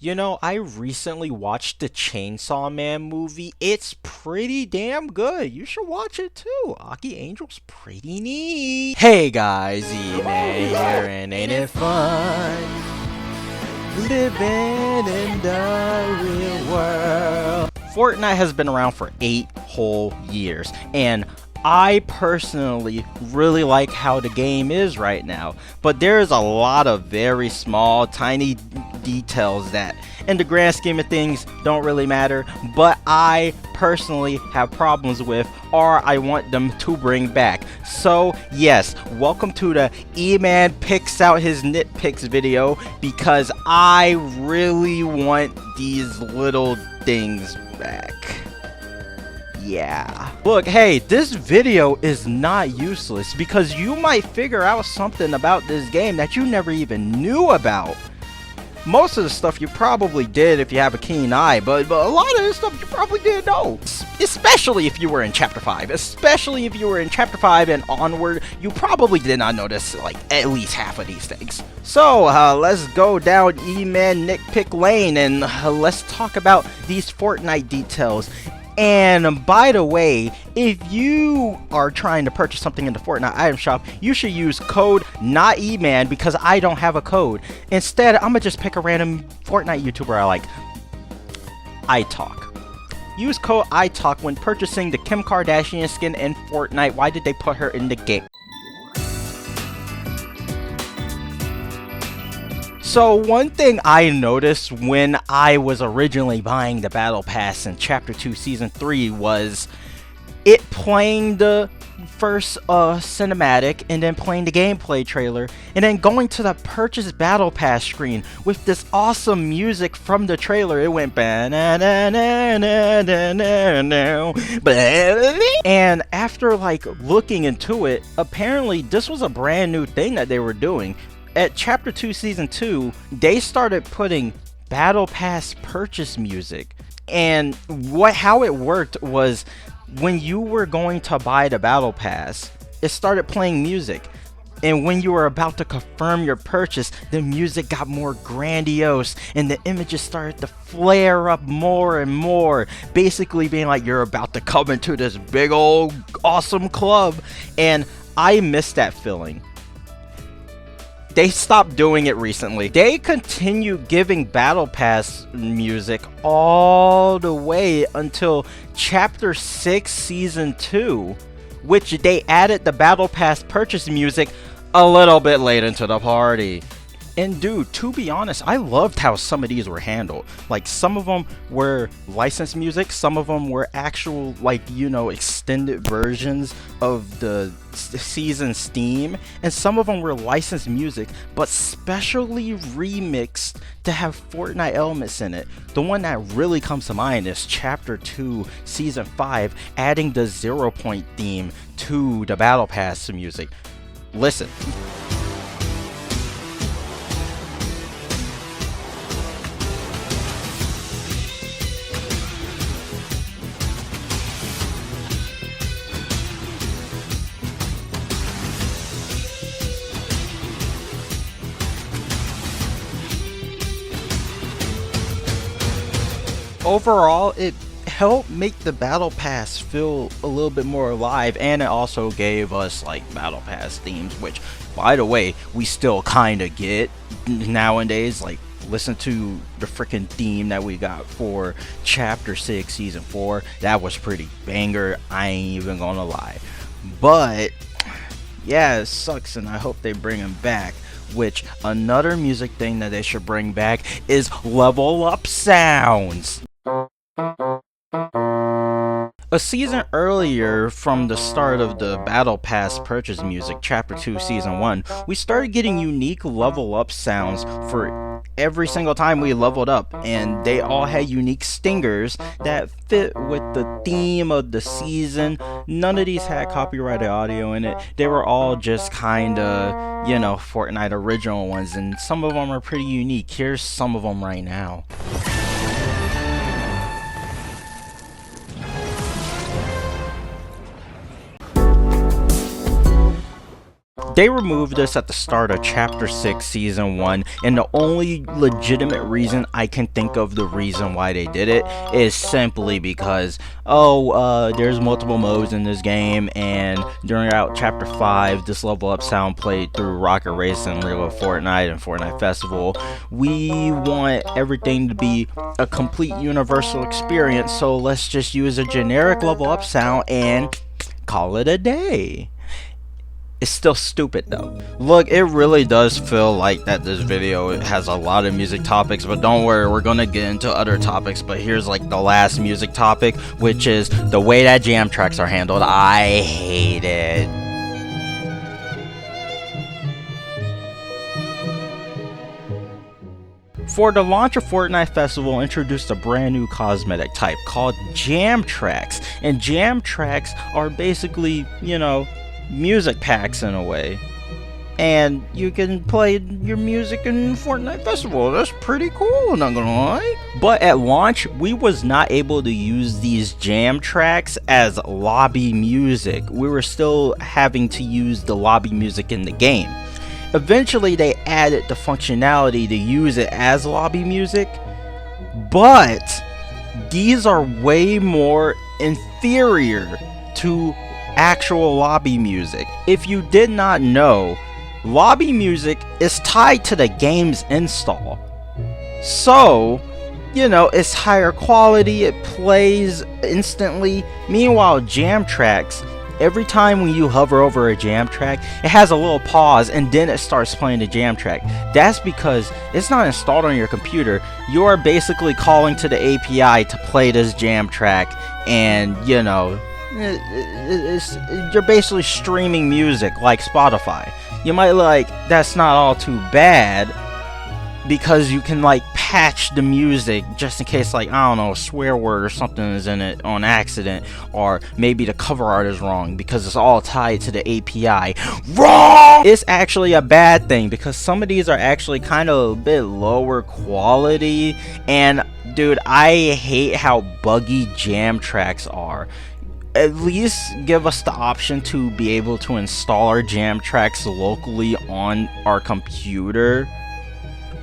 You know, I recently watched the Chainsaw Man movie. It's pretty damn good. You should watch it too. Aki Angel's pretty neat. Hey guys, eman here, and ain't it fun living in the real world? Fortnite has been around for 8 whole years, and I personally really like how the game is right now, but there's a lot of very small, tiny details that, in the grand scheme of things, don't really matter, but I personally have problems with, or I want them to bring back. So yes, welcome to the eman picks out his nitpicks video, because I really want these little things back. Yeah. Look, hey, this video is not useless because you might figure out something about this game that you never even knew about. Most of the stuff you probably did if you have a keen eye, but a lot of this stuff you probably didn't know. Especially if you were in Chapter 5. Especially if you were in Chapter 5 and onward, you probably did not notice, like, at least half of these things. So, let's go down eman nitpick lane and let's talk about these Fortnite details. And by the way, if you are trying to purchase something in the Fortnite item shop, you should use code NOTEMAN because I don't have a code. Instead, I'm gonna just pick a random Fortnite YouTuber I like. iTalk. Use code iTalk when purchasing the Kim Kardashian skin in Fortnite. Why did they put her in the game? So one thing I noticed when I was originally buying the Battle Pass in Chapter 2 Season 3 was it playing the first cinematic and then playing the gameplay trailer and then going to the purchase Battle Pass screen with this awesome music from the trailer. It went and after like looking into it, apparently this was a brand new thing that they were doing. At Chapter 2 Season 2, they started putting Battle Pass purchase music. And how it worked was when you were going to buy the Battle Pass, it started playing music. And when you were about to confirm your purchase, the music got more grandiose and the images started to flare up more and more, basically being like you're about to come into this big old awesome club. And I miss that feeling. They stopped doing it recently. They continue giving Battle Pass music all the way until Chapter 6 Season 2, which they added the Battle Pass purchase music a little bit late into the party. And dude, to be honest, I loved how some of these were handled. Like, some of them were licensed music, some of them were actual, like, you know, extended versions of the season's theme, and some of them were licensed music, but specially remixed to have Fortnite elements in it. The one that really comes to mind is Chapter 2 Season 5, adding the 0 Point theme to the Battle Pass music. Listen. Overall, it helped make the Battle Pass feel a little bit more alive, and it also gave us like Battle Pass themes, which, by the way, we still kind of get nowadays. Like, listen to the freaking theme that we got for Chapter 6 Season 4. That was pretty banger, I ain't even gonna lie. But yeah, it sucks, and I hope they bring him back. Which, another music thing that they should bring back is level up sounds. A season earlier, from the start of the Battle Pass purchase music, Chapter 2 Season 1, we started getting unique level up sounds for every single time we leveled up, and they all had unique stingers that fit with the theme of the season. None of these had copyrighted audio in it. They were all just kinda, you know, Fortnite original ones, and some of them are pretty unique. Here's some of them right now. They removed this at the start of Chapter 6, Season 1, and the only legitimate reason I can think of the reason why they did it is simply because, there's multiple modes in this game, and during Chapter 5, this level up sound played through Rocket Racing, Real Fortnite, and Fortnite Festival. We want everything to be a complete universal experience, so let's just use a generic level up sound and call it a day. It's still stupid though. Look, it really does feel like that this video has a lot of music topics, but don't worry, we're gonna get into other topics. But here's like the last music topic, which is the way that jam tracks are handled. I hate it. For the launch of Fortnite Festival, introduced a brand new cosmetic type called jam tracks, and jam tracks are basically, music packs in a way, and you can play your music in Fortnite Festival. That's pretty cool, not gonna lie. But at launch, we was not able to use these jam tracks as lobby music. We were still having to use the lobby music in the game. Eventually they added the functionality to use it as lobby music, but these are way more inferior to actual lobby music. If you did not know, lobby music is tied to the game's install, so it's higher quality, it plays instantly. Meanwhile, jam tracks, every time when you hover over a jam track, it has a little pause and then it starts playing the jam track. That's because it's not installed on your computer. You are basically calling to the API to play this jam track, and you're basically streaming music like Spotify. You might like, that's not all too bad, because you can patch the music just in case a swear word or something is in it on accident, or maybe the cover art is wrong, because it's all tied to the API. Wrong! It's actually a bad thing, because some of these are actually kind of a bit lower quality, and dude, I hate how buggy jam tracks are. At least give us the option to be able to install our jam tracks locally on our computer,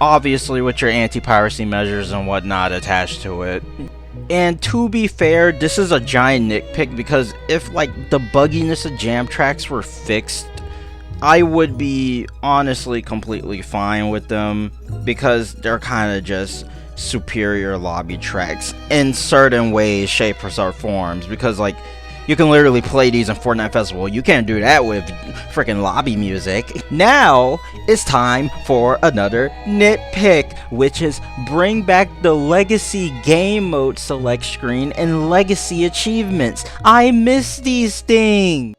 obviously with your anti-piracy measures and whatnot attached to it. And to be fair, this is a giant nitpick, because if the bugginess of jam tracks were fixed, I would be honestly completely fine with them, because they're kind of just superior lobby tracks in certain ways, shapes, or forms, because you can literally play these in Fortnite Festival. You can't do that with freaking lobby music. Now it's time for another nitpick, which is bring back the legacy game mode select screen and legacy achievements. I miss these things.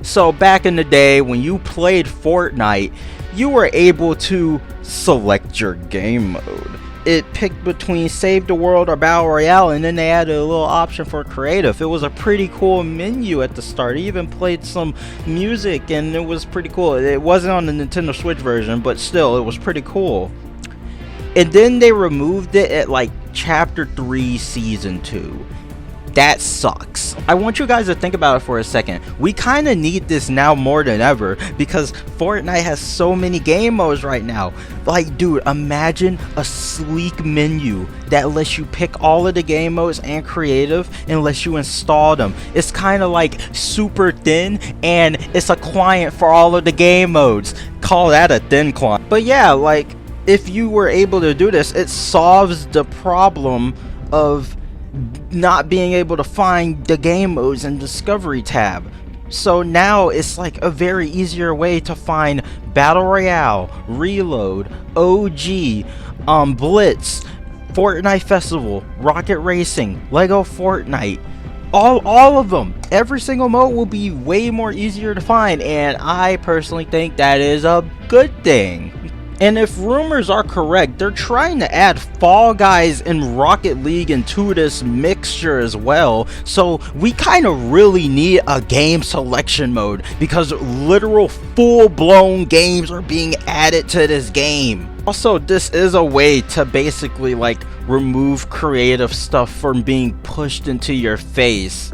So back in the day when you played Fortnite, you were able to select your game mode. It picked between Save the World or Battle Royale, and then they added a little option for creative. It was a pretty cool menu at the start. It even played some music, and it was pretty cool. It wasn't on the Nintendo Switch version, but still, it was pretty cool. And then they removed it at Chapter 3, Season 2. That sucks. I want you guys to think about it for a second. We kind of need this now more than ever, because Fortnite has so many game modes right now. Dude, imagine a sleek menu that lets you pick all of the game modes and creative and lets you install them. It's kind of super thin, and it's a client for all of the game modes. Call that a thin client. But yeah, if you were able to do this, it solves the problem of not being able to find the game modes in Discovery tab. So now it's a very easier way to find Battle Royale, Reload, OG, Blitz, Fortnite Festival, Rocket Racing, Lego Fortnite. All of them. Every single mode will be way more easier to find, and I personally think that is a good thing. And if rumors are correct, they're trying to add Fall Guys and Rocket League into this mixture as well. So we kind of really need a game selection mode, because literal full-blown games are being added to this game. Also, this is a way to basically like remove creative stuff from being pushed into your face.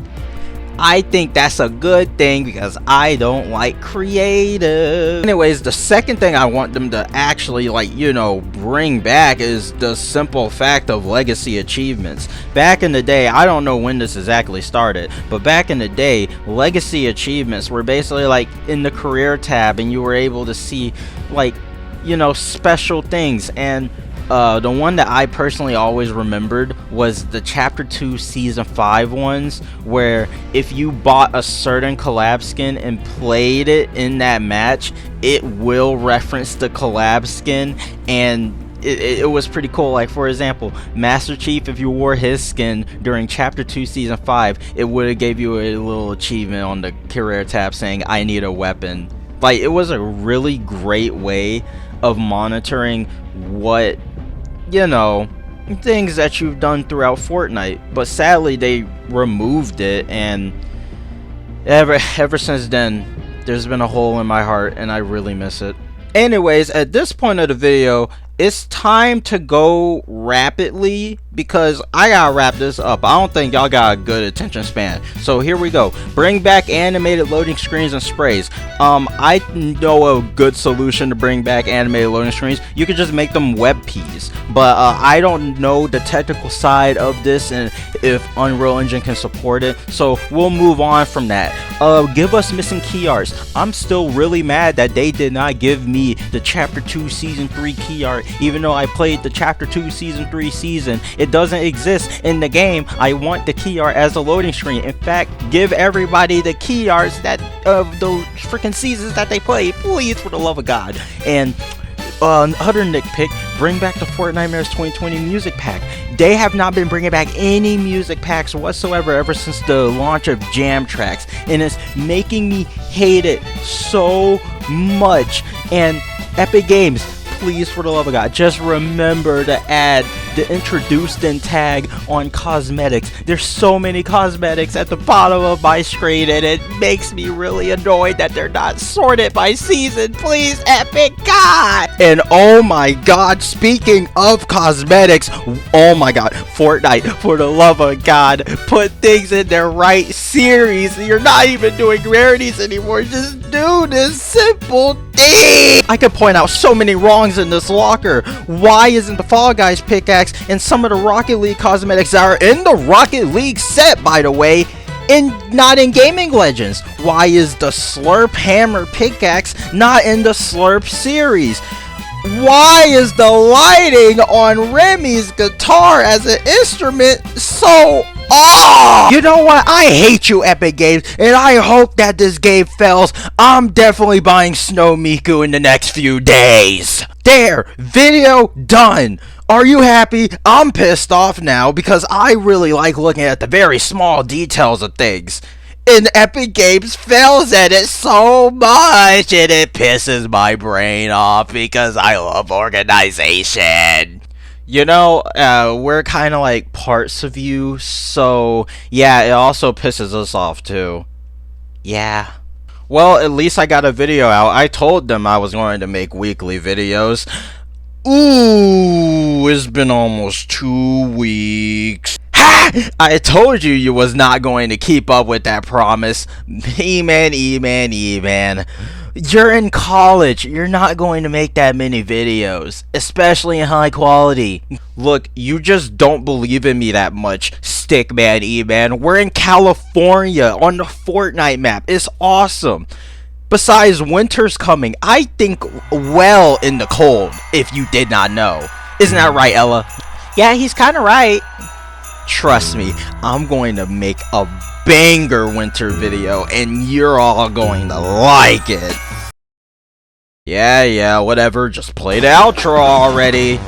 I think that's a good thing, because I don't like creative. Anyways, the second thing I want them to actually, like, you know, bring back is the simple fact of legacy achievements. Back in the day, I don't know when this exactly started, but back in the day, legacy achievements were basically like in the career tab, and you were able to see, like, you know, special things. And the one that I personally always remembered was the Chapter 2 Season 5 ones, where if you bought a certain collab skin and played it in that match, it will reference the collab skin, and it was pretty cool. Like, for example, Master Chief, if you wore his skin during Chapter 2 Season 5, it would have gave you a little achievement on the career tab saying, I need a weapon. Like, it was a really great way of monitoring what, you know, things that you've done throughout Fortnite. But sadly, they removed it, and ever since then, there's been a hole in my heart, and I really miss it. Anyways, at this point of the video, it's time to go rapidly, because I gotta wrap this up. I don't think y'all got a good attention span. So here we go. Bring back animated loading screens and sprays. I know a good solution to bring back animated loading screens. You could just make them web Ps. But I don't know the technical side of this and if Unreal Engine can support it. So we'll move on from that. Give us missing key arts. I'm still really mad that they did not give me the Chapter 2 Season 3 key art, even though I played the Chapter 2 Season 3 season. It doesn't exist in the game. I want the key art as a loading screen. In fact, give everybody the key arts that of those freaking seasons that they played, please, for the love of God. And other nitpick, bring back the Fortnite Nitpicks 2020 music pack. They have not been bringing back any music packs whatsoever ever since the launch of Jam Tracks, and it's making me hate it so much. And Epic Games, please, for the love of God, just remember to add the introduced in tag on cosmetics. There's so many cosmetics at the bottom of my screen, and it makes me really annoyed that they're not sorted by season. Please, Epic, God! And oh my God, speaking of cosmetics, oh my God, Fortnite, for the love of God, put things in their right series. You're not even doing rarities anymore. Just do this simple thing. I could point out so many wrongs in this locker. Why isn't the Fall Guys pickaxe and some of the Rocket League cosmetics that are in the Rocket League set, by the way, not in Gaming Legends? Why is the Slurp Hammer pickaxe not in the Slurp series? Why is the lighting on Remy's guitar as an instrument so off? You know what? I hate you, Epic Games, and I hope that this game fails. I'm definitely buying Snow Miku in the next few days. There, video done. Are you happy? I'm pissed off now, because I really like looking at the very small details of things. And Epic Games fails at it so much, and it pisses my brain off, because I love organization. You know, we're kind of like parts of you, so yeah, it also pisses us off too. Yeah. Well, at least I got a video out. I told them I was going to make weekly videos. Ooh, it's been almost 2 weeks. Ha! I told you you was not going to keep up with that promise. E-man. You're in college. You're not going to make that many videos, especially in high quality. Look, you just don't believe in me that much, Stickman E-man. We're in California on the Fortnite map. It's awesome. Besides, winter's coming. I think well in the cold, if you did not know. Isn't that right, Ella? Yeah, he's kind of right. Trust me, I'm going to make a banger winter video, and you're all going to like it. Yeah, whatever. Just play the outro already.